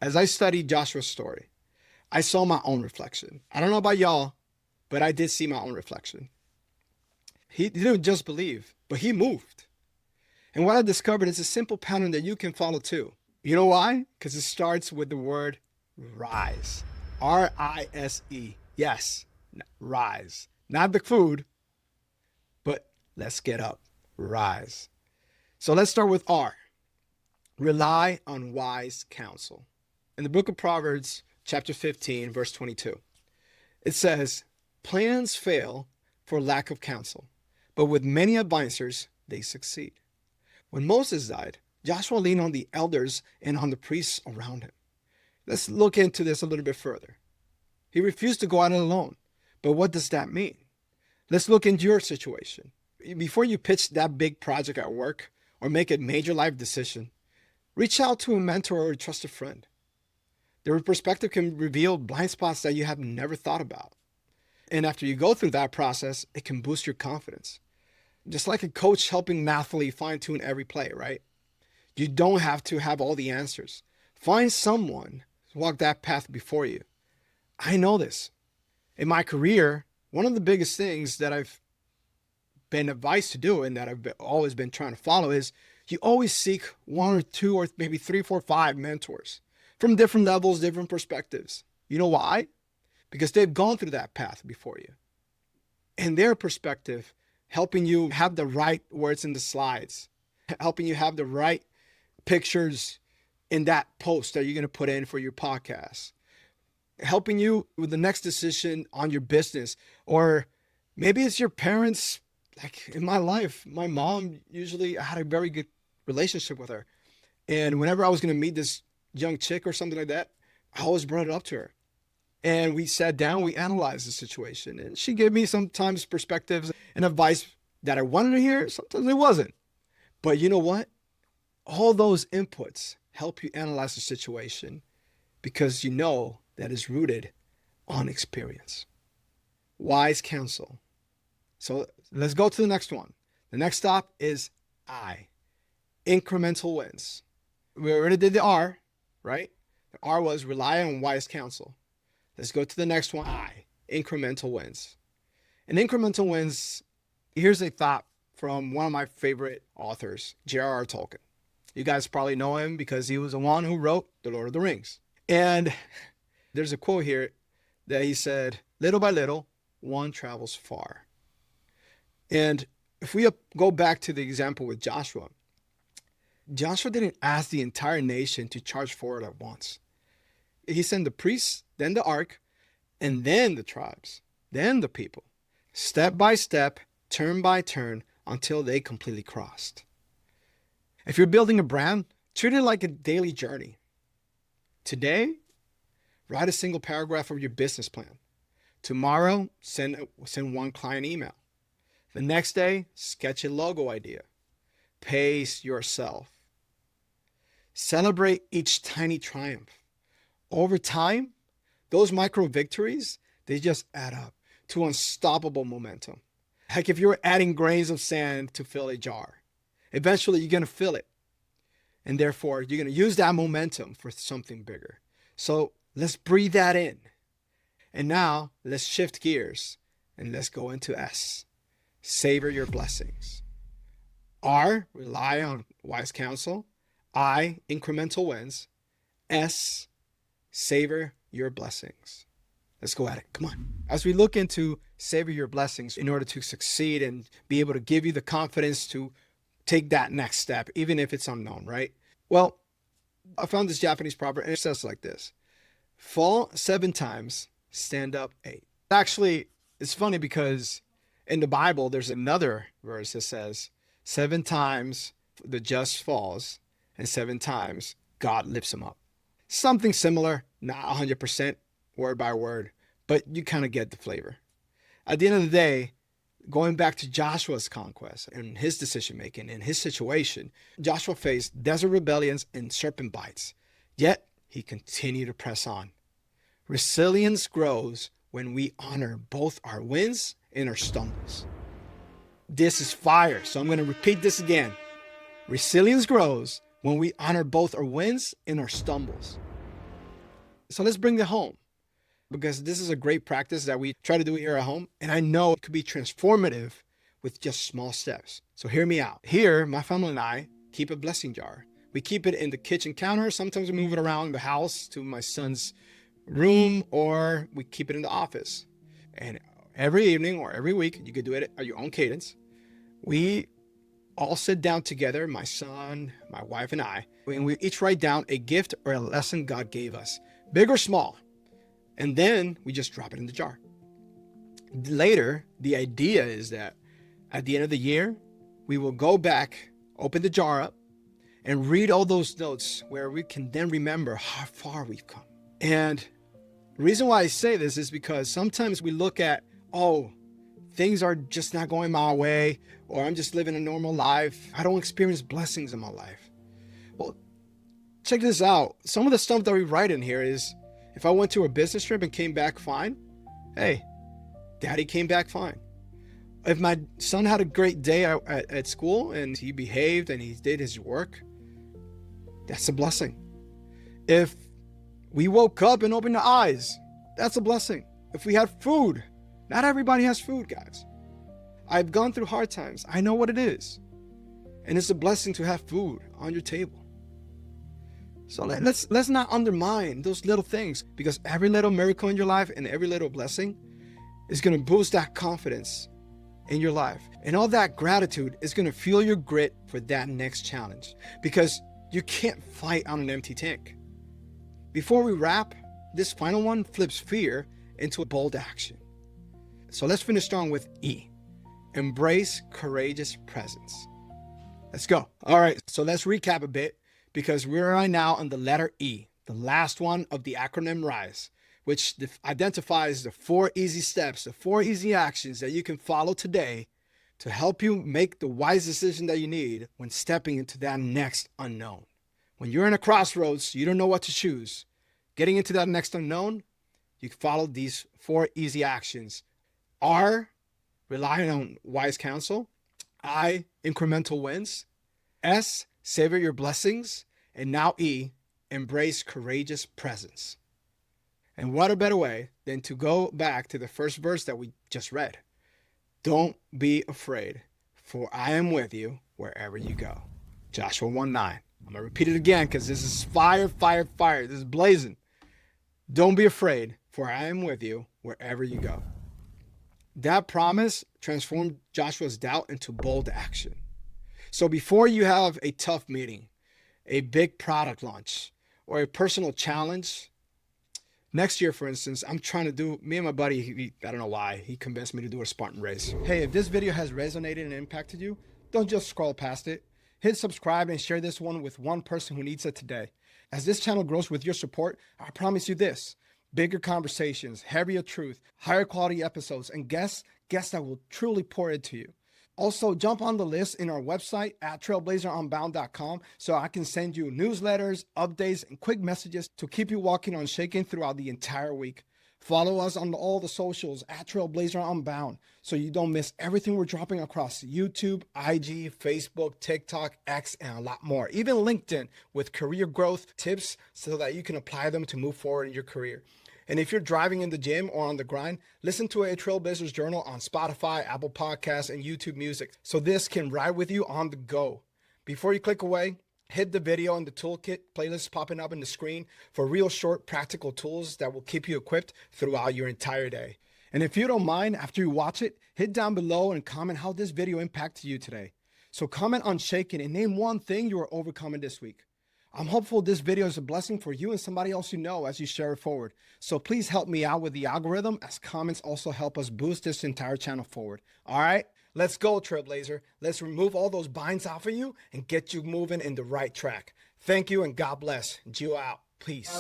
As I studied Joshua's story, I saw my own reflection. I don't know about y'all, but I did see my own reflection. He didn't just believe, but he moved. And what I discovered is a simple pattern that you can follow too. You know why? Because it starts with the word rise. R-I-S-E. Yes, rise. Not the food, but let's get up. Rise. So let's start with R. Rely on wise counsel. In the book of Proverbs, chapter 15, verse 22, it says, plans fail for lack of counsel, but with many advisors, they succeed. When Moses died, Joshua leaned on the elders and on the priests around him. Let's look into this a little bit further. He refused to go out alone. But what does that mean? Let's look into your situation. Before you pitch that big project at work or make a major life decision, reach out to a mentor or a trusted friend. Their perspective can reveal blind spots that you have never thought about. And after you go through that process, it can boost your confidence. Just like a coach helping an athlete fine-tune every play, right? You don't have to have all the answers. Find someone to walk that path before you. I know this. In my career, one of the biggest things that I've been advised to do and that I've always been trying to follow is you always seek one or two or maybe three, four, five mentors from different levels, different perspectives. You know why? Because they've gone through that path before you. And their perspective, helping you have the right words in the slides, helping you have the right pictures in that post that you're going to put in for your podcast, helping you with the next decision on your business. Or maybe it's your parents. Like in my life, my mom, usually I had a very good relationship with her. And whenever I was going to meet this young chick or something like that, I always brought it up to her. And we sat down, we analyzed the situation. And she gave me sometimes perspectives and advice that I wanted to hear. Sometimes it wasn't. But you know what? All those inputs help you analyze the situation because you know that is rooted on experience. Wise counsel. So let's go to the next one. The next stop is I. Incremental wins. We already did the R, right? The R was rely on wise counsel. Let's go to the next one. I. Incremental wins. And incremental wins, here's a thought from one of my favorite authors, J.R.R. Tolkien. You guys probably know him because he was the one who wrote The Lord of the Rings. And there's a quote here that he said, little by little, one travels far. And if we go back to the example with Joshua, Joshua didn't ask the entire nation to charge forward at once. He sent the priests, then the ark, and then the tribes, then the people, step by step, turn by turn, until they completely crossed. If you're building a brand, treat it like a daily journey. Today, write a single paragraph of your business plan. Tomorrow, send one client email. The next day, sketch a logo idea. Pace yourself. Celebrate each tiny triumph. Over time, those micro victories, they just add up to unstoppable momentum. Like if you're adding grains of sand to fill a jar, eventually you're going to fill it. And therefore, you're going to use that momentum for something bigger. So let's breathe that in. And now let's shift gears and let's go into S. Savor your blessings. R, rely on wise counsel. I, incremental wins. S, savor your blessings. Let's go at it. Come on. As we look into savor your blessings in order to succeed and be able to give you the confidence to take that next step, even if it's unknown, right? Well, I found this Japanese proverb and it says like this: fall 7 times, stand up 8. Actually, it's funny because in the Bible, there's another verse that says 7 times the just falls and 7 times God lifts him up. Something similar, not 100% word by word, but you kind of get the flavor. At the end of the day, going back to Joshua's conquest and his decision making and his situation, Joshua faced desert rebellions and serpent bites, yet he continued to press on. Resilience grows when we honor both our wins and our stumbles. This is fire, so I'm going to repeat this again. Resilience grows when we honor both our wins and our stumbles. So let's bring it home, because this is a great practice that we try to do here at home. And I know it could be transformative with just small steps. So hear me out. Here, my family and I keep a blessing jar. We keep it in the kitchen counter. Sometimes we move it around the house to my son's room, or we keep it in the office. And every evening or every week, you could do it at your own cadence. We all sit down together, my son, my wife, and I, and we each write down a gift or a lesson God gave us, big or small. And then we just drop it in the jar. Later, the idea is that at the end of the year, we will go back, open the jar up, and read all those notes where we can then remember how far we've come. And the reason why I say this is because sometimes we look at, oh, things are just not going my way, or I'm just living a normal life. I don't experience blessings in my life. Well, check this out. Some of the stuff that we write in here is, if I went to a business trip and came back fine, hey, daddy came back fine. If my son had a great day at school and he behaved and he did his work, that's a blessing. If we woke up and opened our eyes, that's a blessing. If we had food, not everybody has food, guys. I've gone through hard times. I know what it is. And it's a blessing to have food on your table. So let's not undermine those little things, because every little miracle in your life and every little blessing is going to boost that confidence in your life. And all that gratitude is going to fuel your grit for that next challenge, because you can't fight on an empty tank. Before we wrap, this final one flips fear into a bold action. So let's finish strong with E. Embrace courageous presence. Let's go. All right, so let's recap a bit, because we're right now on the letter E, the last one of the acronym RI.S E, which identifies the 4 easy steps, the 4 easy actions that you can follow today to help you make the wise decision that you need when stepping into that next unknown. When you're in a crossroads, you don't know what to choose. Getting into that next unknown, you follow these 4 easy actions. R, relying on wise counsel. I, incremental wins. S, savor your blessings. And now E, embrace courageous presence. And what a better way than to go back to the first verse that we just read. Don't be afraid, for I am with you wherever you go. Joshua 1:9. I'm going to repeat it again because this is fire, fire, fire. This is blazing. Don't be afraid, for I am with you wherever you go. That promise transformed Joshua's doubt into bold action. So before you have a tough meeting, a big product launch, or a personal challenge, next year, for instance, I'm trying to do, me and my buddy, I don't know why, he convinced me to do a Spartan race. Hey, if this video has resonated and impacted you, don't just scroll past it. Hit subscribe and share this one with one person who needs it today. As this channel grows with your support, I promise you this: bigger conversations, heavier truth, higher quality episodes, and guests that will truly pour into you. Also, jump on the list in our website at trailblazerunbound.com so I can send you newsletters, updates, and quick messages to keep you walking unshaken throughout the entire week. Follow us on all the socials at Trailblazer Unbound so you don't miss everything we're dropping across YouTube, IG, Facebook, TikTok, X, and a lot more. Even LinkedIn with career growth tips so that you can apply them to move forward in your career. And if you're driving in the gym or on the grind, listen to a Trailblazers Journal on Spotify, Apple Podcasts, and YouTube Music, so this can ride with you on the go. Before you click away, hit the video in the toolkit playlist popping up on the screen for real short practical tools that will keep you equipped throughout your entire day. And if you don't mind, after you watch it, hit down below and comment how this video impacted you today. So comment unshaken and name one thing you are overcoming this week. I'm hopeful this video is a blessing for you and somebody else you know as you share it forward. So please help me out with the algorithm, as comments also help us boost this entire channel forward. All right, let's go, Trailblazer. Let's remove all those binds off of you and get you moving in the right track. Thank you and God bless. Gio out. Peace.